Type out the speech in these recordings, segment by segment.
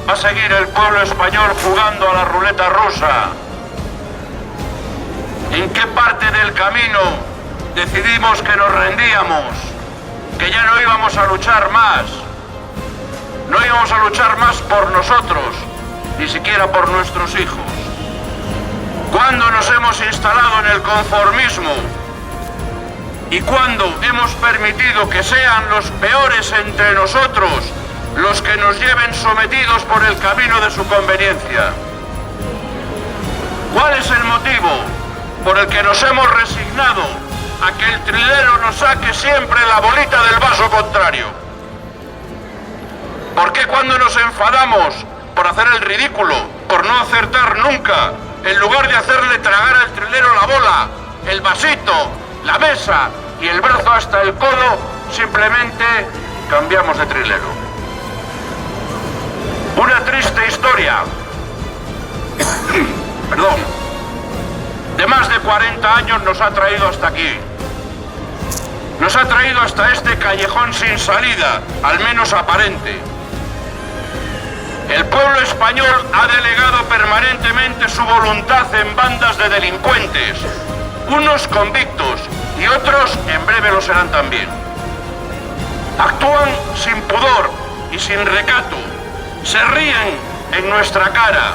va a seguir el pueblo español jugando a la ruleta rusa? ¿En qué parte del camino decidimos que nos rendíamos? Que ya no íbamos a luchar más. No íbamos a luchar más por nosotros, ni siquiera por nuestros hijos. ¿Cuándo nos hemos instalado en el conformismo? ¿Y cuándo hemos permitido que sean los peores entre nosotros los que nos lleven sometidos por el camino de su conveniencia? ¿Cuál es el motivo por el que nos hemos resignado a que el trilero nos saque siempre la bolita del vaso contrario? ¿Por qué cuando nos enfadamos por hacer el ridículo, por no acertar nunca, en lugar de hacerle tragar al trilero la bola, el vasito, la mesa y el brazo hasta el codo, simplemente cambiamos de trilero? Una triste historia, perdón, de más de 40 años nos ha traído hasta aquí. Nos ha traído hasta este callejón sin salida, al menos aparente. El pueblo español ha delegado permanentemente su voluntad en bandas de delincuentes, unos convictos y otros en breve lo serán también. Actúan sin pudor y sin recato, se ríen en nuestra cara,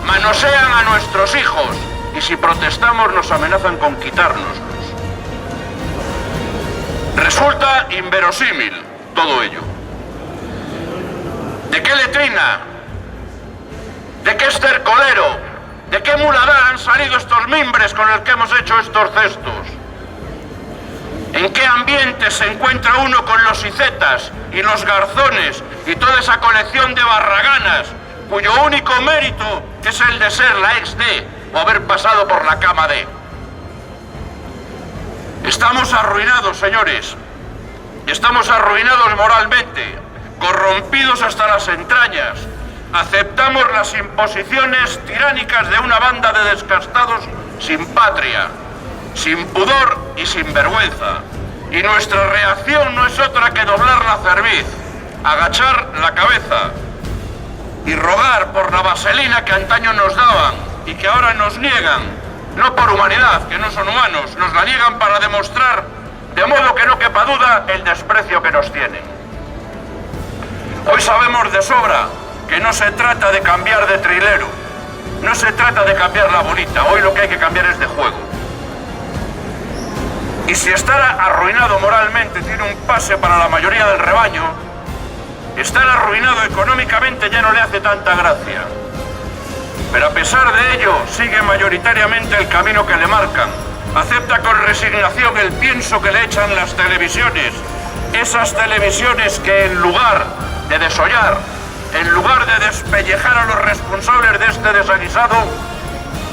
manosean a nuestros hijos y si protestamos nos amenazan con quitárnoslos. Resulta inverosímil todo ello. ¿De qué letrina? ¿De qué estercolero? ¿De qué muladar han salido estos mimbres con el que hemos hecho estos cestos? ¿En qué ambiente se encuentra uno con los icetas y los garzones y toda esa colección de barraganas cuyo único mérito es el de ser la ex de o haber pasado por la cama de? Estamos arruinados, señores. Estamos arruinados moralmente, corrompidos hasta las entrañas. Aceptamos las imposiciones tiránicas de una banda de descastados sin patria, sin pudor y sin vergüenza. Y nuestra reacción no es otra que doblar la cerviz, agachar la cabeza y rogar por la vaselina que antaño nos daban y que ahora nos niegan, no por humanidad, que no son humanos, nos la niegan para demostrar, de modo que no quepa duda, el desprecio que nos tienen. Hoy sabemos de sobra que no se trata de cambiar de trilero, no se trata de cambiar la bolita, hoy lo que hay que cambiar es de juego. Y si estar arruinado moralmente tiene un pase para la mayoría del rebaño, estar arruinado económicamente ya no le hace tanta gracia. Pero a pesar de ello, sigue mayoritariamente el camino que le marcan. Acepta con resignación el pienso que le echan las televisiones. Esas televisiones que en lugar de desollar, en lugar de despellejar a los responsables de este desaguisado,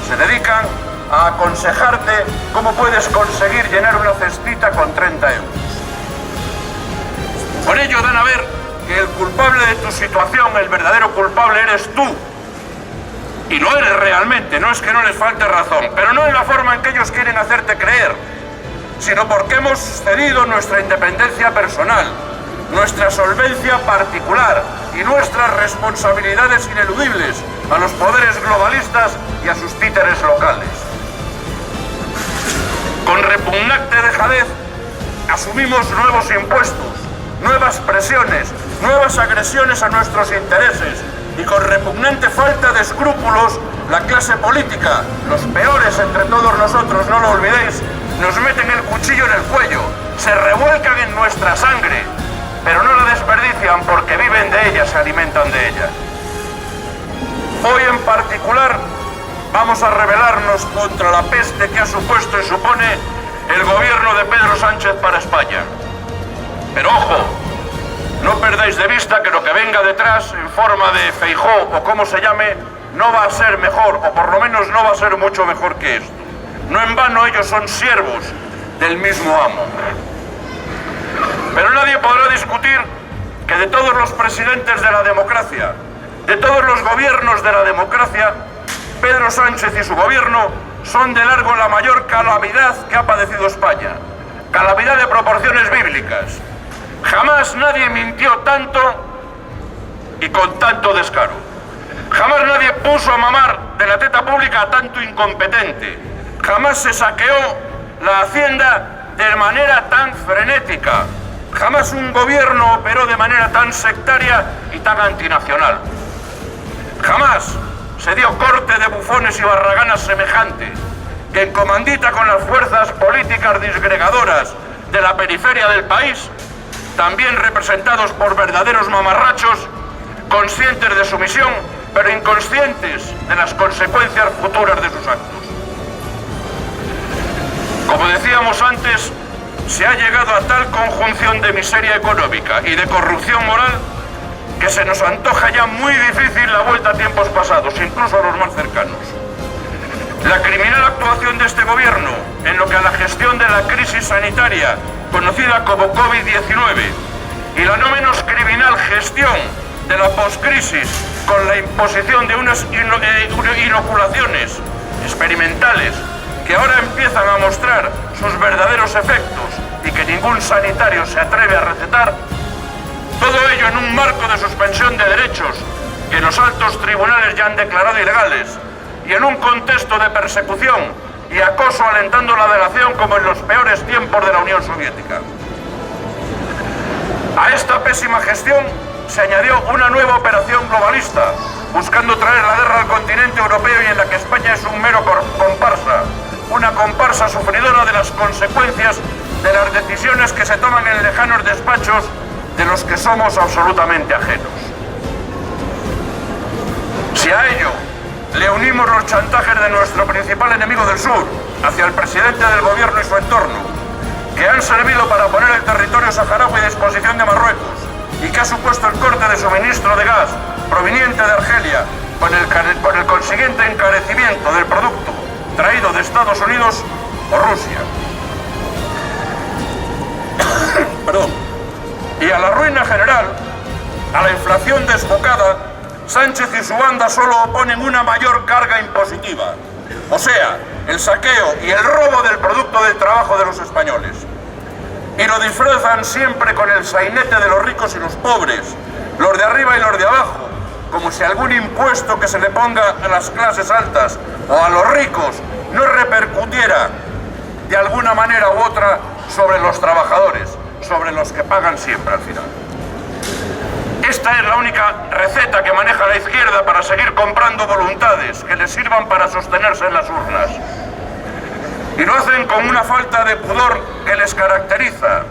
se dedican a aconsejarte cómo puedes conseguir llenar una cestita con 30 euros. Por ello dan a ver que el culpable de tu situación, el verdadero culpable eres tú. Y lo eres realmente, no es que no les falte razón, pero no en la forma en que ellos quieren hacerte creer, sino porque hemos cedido nuestra independencia personal, nuestra solvencia particular y nuestras responsabilidades ineludibles a los poderes globalistas y a sus títeres locales. Con repugnante dejadez asumimos nuevos impuestos, nuevas presiones, nuevas agresiones a nuestros intereses y con repugnante falta de escrúpulos la clase política, los peores entre todos nosotros, no lo olvidéis, nos meten el cuchillo en el cuello, se revuelcan en nuestra sangre, pero no la desperdician porque viven de ella, se alimentan de ella. Hoy en particular vamos a rebelarnos contra la peste que ha supuesto y supone el gobierno de Pedro Sánchez para España. Pero ojo, no perdáis de vista que lo que venga detrás en forma de Feijóo o como se llame, no va a ser mejor, o por lo menos no va a ser mucho mejor que esto. No en vano ellos son siervos del mismo amo. Pero nadie podrá discutir que de todos los presidentes de la democracia, de todos los gobiernos de la democracia, Pedro Sánchez y su gobierno son de largo la mayor calamidad que ha padecido España. Calamidad de proporciones bíblicas. Jamás nadie mintió tanto y con tanto descaro. Jamás nadie puso a mamar de la teta pública a tanto incompetente. Jamás se saqueó la hacienda de manera tan frenética. Jamás un gobierno operó de manera tan sectaria y tan antinacional. Jamás se dio corte de bufones y barraganas semejante, que en comandita con las fuerzas políticas disgregadoras de la periferia del país, también representados por verdaderos mamarrachos, conscientes de su misión, pero inconscientes de las consecuencias futuras de sus actos. Como decíamos antes, se ha llegado a tal conjunción de miseria económica y de corrupción moral que se nos antoja ya muy difícil la vuelta a tiempos pasados, incluso a los más cercanos. La criminal actuación de este gobierno en lo que a la gestión de la crisis sanitaria, conocida como COVID-19, y la no menos criminal gestión de la poscrisis con la imposición de unas inoculaciones experimentales que ahora empiezan a mostrar sus verdaderos efectos y que ningún sanitario se atreve a recetar, todo ello en un marco de suspensión de derechos que los altos tribunales ya han declarado ilegales y en un contexto de persecución y acoso alentando la delación como en los peores tiempos de la Unión Soviética. A esta pésima gestión se añadió una nueva operación globalista, buscando traer la guerra al continente europeo y en la que España es un mero comparsa, una comparsa sufridora de las consecuencias de las decisiones que se toman en lejanos despachos de los que somos absolutamente ajenos. Si a ello le unimos los chantajes de nuestro principal enemigo del sur hacia el presidente del gobierno y su entorno, que han servido para poner el territorio saharaui a disposición de Marruecos y que ha supuesto el corte de suministro de gas proveniente de Argelia con el consiguiente encarecimiento del producto traído de Estados Unidos o Rusia. Perdón. Y a la ruina general, a la inflación desbocada, Sánchez y su banda solo oponen una mayor carga impositiva, o sea, el saqueo y el robo del producto del trabajo de los españoles. Y lo disfrazan siempre con el sainete de los ricos y los pobres, los de arriba y los de abajo, como si algún impuesto que se le ponga a las clases altas o a los ricos no repercutiera de alguna manera u otra sobre los trabajadores, sobre los que pagan siempre al final. Esta es la única receta que maneja la izquierda para seguir comprando voluntades que les sirvan para sostenerse en las urnas. Y lo hacen con una falta de pudor que les caracteriza.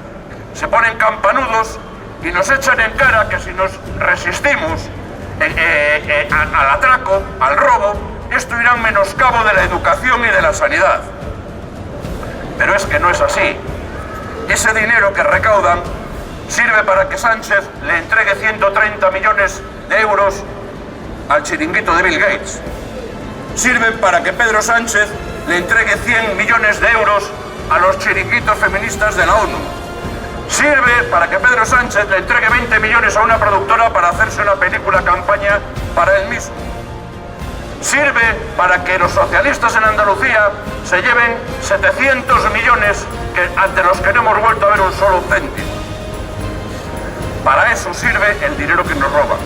Se ponen campanudos y nos echan en cara que si nos resistimos al atraco, al robo, esto irá en menoscabo de la educación y de la sanidad. Pero es que no es así. Ese dinero que recaudan sirve para que Sánchez le entregue 130 millones de euros al chiringuito de Bill Gates. Sirve para que Pedro Sánchez le entregue 100 millones de euros a los chiringuitos feministas de la ONU. Sirve para que Pedro Sánchez le entregue 20 millones a una productora para hacerse una película campaña para él mismo. Sirve para que los socialistas en Andalucía se lleven 700 millones ante los que no hemos vuelto a ver un solo céntimo. Para eso sirve el dinero que nos roban,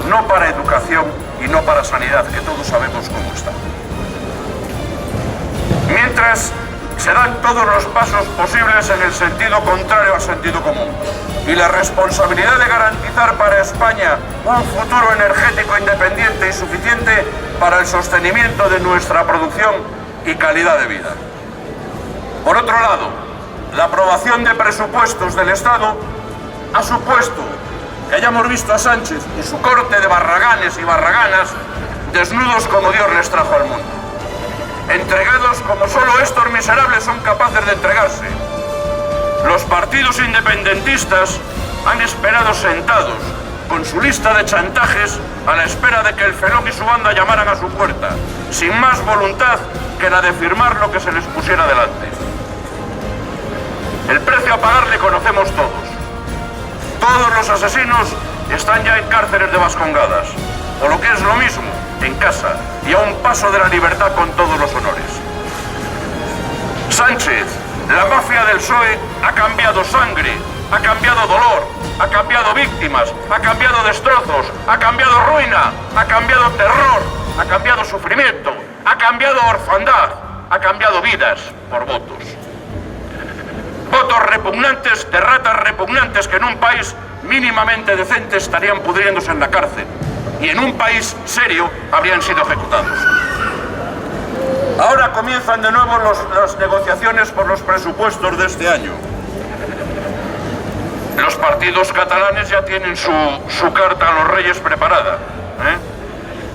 no para educación y no para sanidad, que todos sabemos cómo está. Mientras se dan todos los pasos posibles en el sentido contrario al sentido común. Y la responsabilidad de garantizar para España un futuro energético independiente y suficiente para el sostenimiento de nuestra producción y calidad de vida. Por otro lado, la aprobación de presupuestos del Estado ha supuesto que hayamos visto a Sánchez y su corte de barraganes y barraganas desnudos como Dios les trajo al mundo. Entregados como solo estos miserables son capaces de entregarse. Los partidos independentistas han esperado sentados, con su lista de chantajes, a la espera de que el Felón y su banda llamaran a su puerta, sin más voluntad que la de firmar lo que se les pusiera delante. El precio a pagar le conocemos todos. Todos los asesinos están ya en cárceles de Vascongadas, o lo que es lo mismo, en casa, y a un paso de la libertad con todos los honores. Sánchez, la mafia del PSOE, ha cambiado sangre, ha cambiado dolor, ha cambiado víctimas, ha cambiado destrozos, ha cambiado ruina, ha cambiado terror, ha cambiado sufrimiento, ha cambiado orfandad, ha cambiado vidas por votos. Votos repugnantes de ratas repugnantes que en un país mínimamente decente estarían pudriéndose en la cárcel y en un país serio habrían sido ejecutados. Ahora comienzan de nuevo las negociaciones por los presupuestos de este año. Los partidos catalanes ya tienen su carta a los reyes preparada.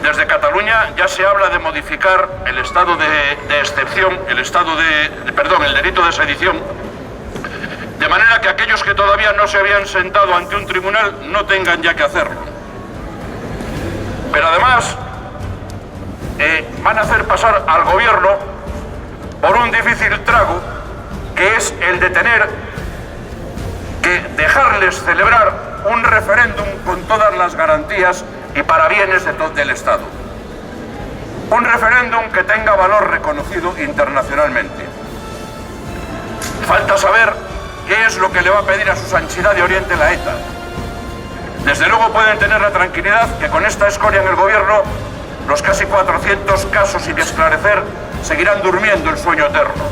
Desde Cataluña ya se habla de modificar el estado de excepción, el delito de sedición, de manera que aquellos que todavía no se habían sentado ante un tribunal no tengan ya que hacerlo. Pero además van a hacer pasar al gobierno por un difícil trago, que es el de tener que dejarles celebrar un referéndum con todas las garantías y parabienes del Estado. Un referéndum que tenga valor reconocido internacionalmente. Falta saber qué es lo que le va a pedir a su Santidad de Oriente la ETA. Desde luego pueden tener la tranquilidad que con esta escoria en el gobierno, los casi 400 casos sin esclarecer seguirán durmiendo el sueño eterno.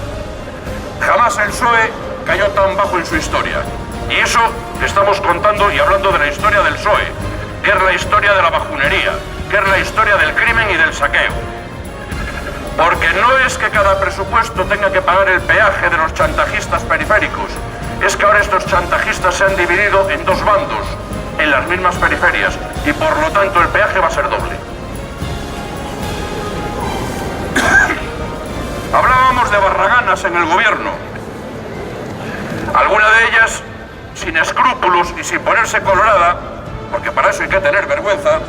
Jamás el PSOE cayó tan bajo en su historia. Y eso que estamos contando y hablando de la historia del PSOE, que es la historia de la bajunería, que es la historia del crimen y del saqueo. Porque no es que cada presupuesto tenga que pagar el peaje de los chantajistas periféricos, es que ahora estos chantajistas se han dividido en dos bandos, en las mismas periferias, y por lo tanto el peaje va a ser doble. Hablábamos de barraganas en el gobierno. Alguna de ellas, sin escrúpulos y sin ponerse colorada, porque para eso hay que tener vergüenza,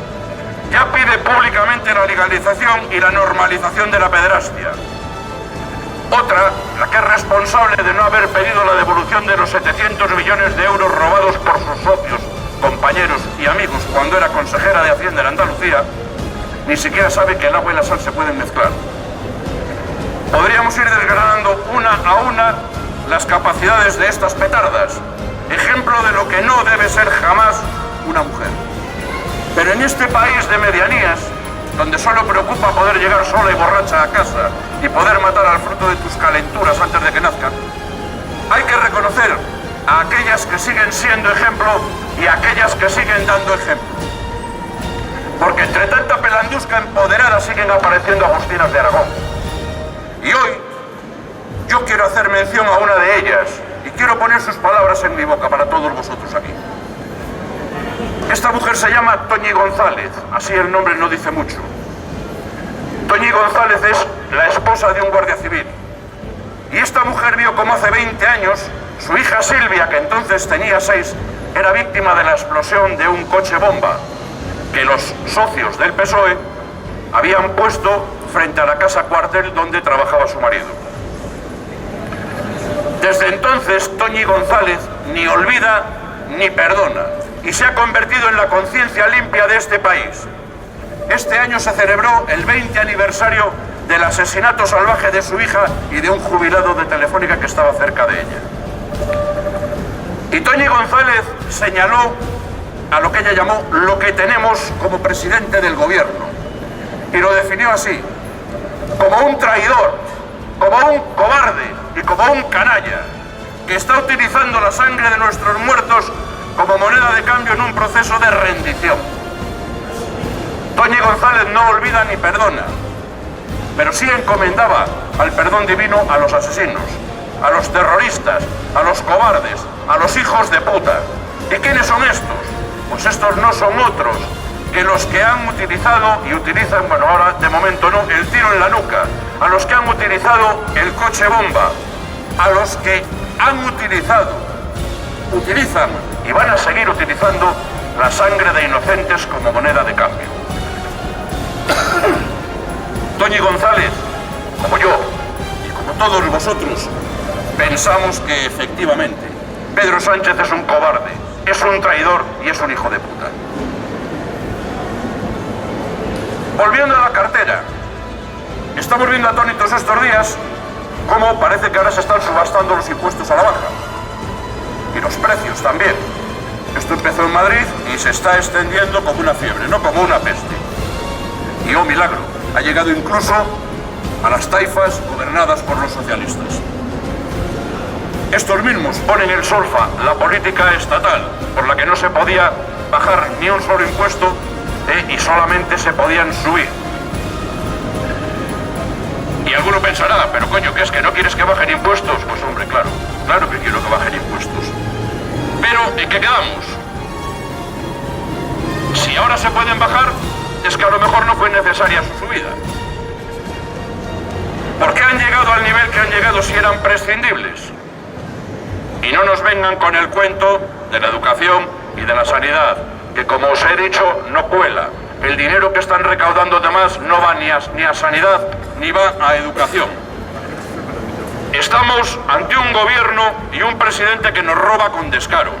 ya pide públicamente la legalización y la normalización de la pederastia. Otra, la que es responsable de no haber pedido la devolución de los 700 millones de euros robados por sus socios, compañeros y amigos cuando era consejera de Hacienda en Andalucía, ni siquiera sabe que el agua y la sal se pueden mezclar. Podríamos ir desgranando una a una las capacidades de estas petardas, ejemplo de lo que no debe ser jamás una mujer. Pero en este país de medianías, donde solo preocupa poder llegar sola y borracha a casa y poder matar al fruto de tus calenturas antes de que nazcan, hay que reconocer a aquellas que siguen siendo ejemplo y a aquellas que siguen dando ejemplo. Porque entre tanta pelandusca empoderada siguen apareciendo Agustinas de Aragón. Y hoy yo quiero hacer mención a una de ellas y quiero poner sus palabras en mi boca para todos vosotros aquí. Esta mujer se llama Toñi González, así el nombre no dice mucho. Toñi González es la esposa de un guardia civil. Y esta mujer vio como hace 20 años su hija Silvia, que entonces tenía 6, era víctima de la explosión de un coche bomba que los socios del PSOE habían puesto frente a la casa cuartel donde trabajaba su marido. Desde entonces, Toñi González ni olvida ni perdona y se ha convertido en la conciencia limpia de este país. Este año se celebró el 20 aniversario del asesinato salvaje de su hija y de un jubilado de Telefónica que estaba cerca de ella. Y Toñi González señaló a lo que ella llamó lo que tenemos como presidente del gobierno y lo definió así: como un traidor, como un cobarde y como un canalla que está utilizando la sangre de nuestros muertos como moneda de cambio en un proceso de rendición. Toñi González no olvida ni perdona, pero sí encomendaba al perdón divino a los asesinos, a los terroristas, a los cobardes, a los hijos de puta. ¿Y quiénes son estos? Pues estos no son otros que los que han utilizado y utilizan, bueno, ahora de momento no, el tiro en la nuca, a los que han utilizado el coche bomba, a los que han utilizan y van a seguir utilizando la sangre de inocentes como moneda de cambio. Toñi González, como yo y como todos vosotros, pensamos que efectivamente Pedro Sánchez es un cobarde, es un traidor y es un hijo de puta. Volviendo a la cartera, estamos viendo atónitos estos días cómo parece que ahora se están subastando los impuestos a la baja. Y los precios también. Esto empezó en Madrid y se está extendiendo como una fiebre, no como una peste. Y, oh milagro, ha llegado incluso a las taifas gobernadas por los socialistas. Estos mismos ponen en solfa la política estatal, por la que no se podía bajar ni un solo impuesto y solamente se podían subir. Y alguno pensará, pero coño, ¿qué es que no quieres que bajen impuestos? Pues hombre, claro que quiero que bajen impuestos. Pero, ¿en qué quedamos? Si ahora se pueden bajar, es que a lo mejor no fue necesaria su subida. ¿Por qué han llegado al nivel que han llegado si eran prescindibles? Y no nos vengan con el cuento de la educación y de la sanidad, que como os he dicho, no cuela. El dinero que están recaudando de más no va ni a sanidad ni va a educación. Estamos ante un gobierno y un presidente que nos roba con descaro,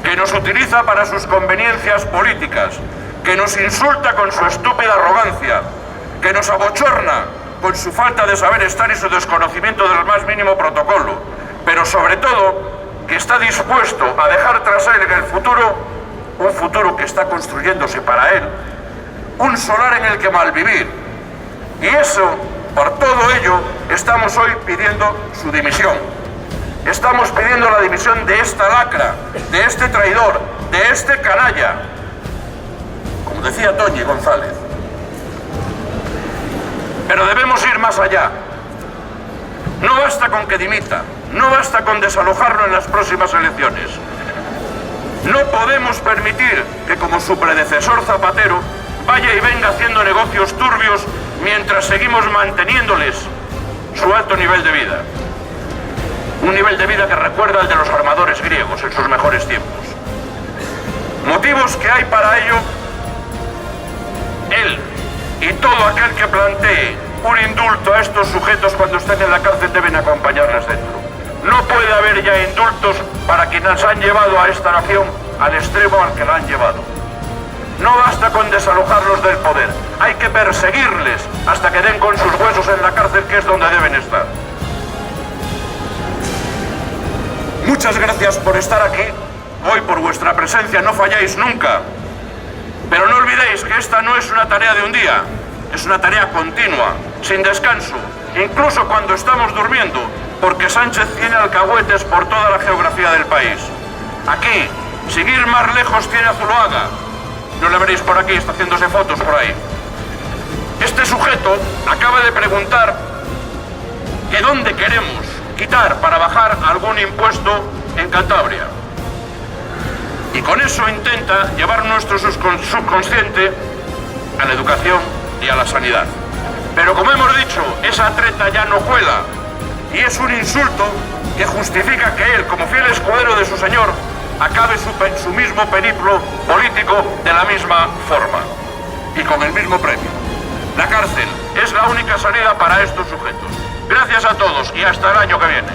que nos utiliza para sus conveniencias políticas, que nos insulta con su estúpida arrogancia, que nos abochorna con su falta de saber estar y su desconocimiento del más mínimo protocolo, pero sobre todo que está dispuesto a dejar tras él en el futuro, un futuro que está construyéndose para él, un solar en el que malvivir. Y eso, por todo ello, estamos hoy pidiendo su dimisión. Estamos pidiendo la dimisión de esta lacra, de este traidor, de este canalla. Como decía Toñi González. Pero debemos ir más allá. No basta con que dimita, no basta con desalojarlo en las próximas elecciones. No podemos permitir que, como su predecesor Zapatero, vaya y venga haciendo negocios turbios mientras seguimos manteniéndoles su alto nivel de vida. Un nivel de vida que recuerda al de los armadores griegos en sus mejores tiempos. Motivos que hay para ello, él y todo aquel que plantee un indulto a estos sujetos cuando estén en la cárcel deben acompañarles dentro. No puede haber ya indultos para quienes han llevado a esta nación al extremo al que la han llevado. No basta con desalojarlos del poder, hay que perseguirles hasta que den con sus huesos en la cárcel, que es donde deben estar. Muchas gracias por estar aquí, hoy por vuestra presencia, no falláis nunca. Pero no olvidéis que esta no es una tarea de un día, es una tarea continua, sin descanso, incluso cuando estamos durmiendo, porque Sánchez tiene alcahuetes por toda la geografía del país. Aquí, sin ir más lejos, tiene a Zuloaga. No le veréis por aquí, está haciéndose fotos por ahí. Este sujeto acaba de preguntar que dónde queremos quitar para bajar algún impuesto en Cantabria. Y con eso intenta llevar nuestro subconsciente a la educación y a la sanidad. Pero como hemos dicho, esa treta ya no cuela. Y es un insulto que justifica que él, como fiel escudero de su señor, acabe su mismo periplo político de la misma forma y con el mismo premio. La cárcel es la única salida para estos sujetos. Gracias a todos y hasta el año que viene.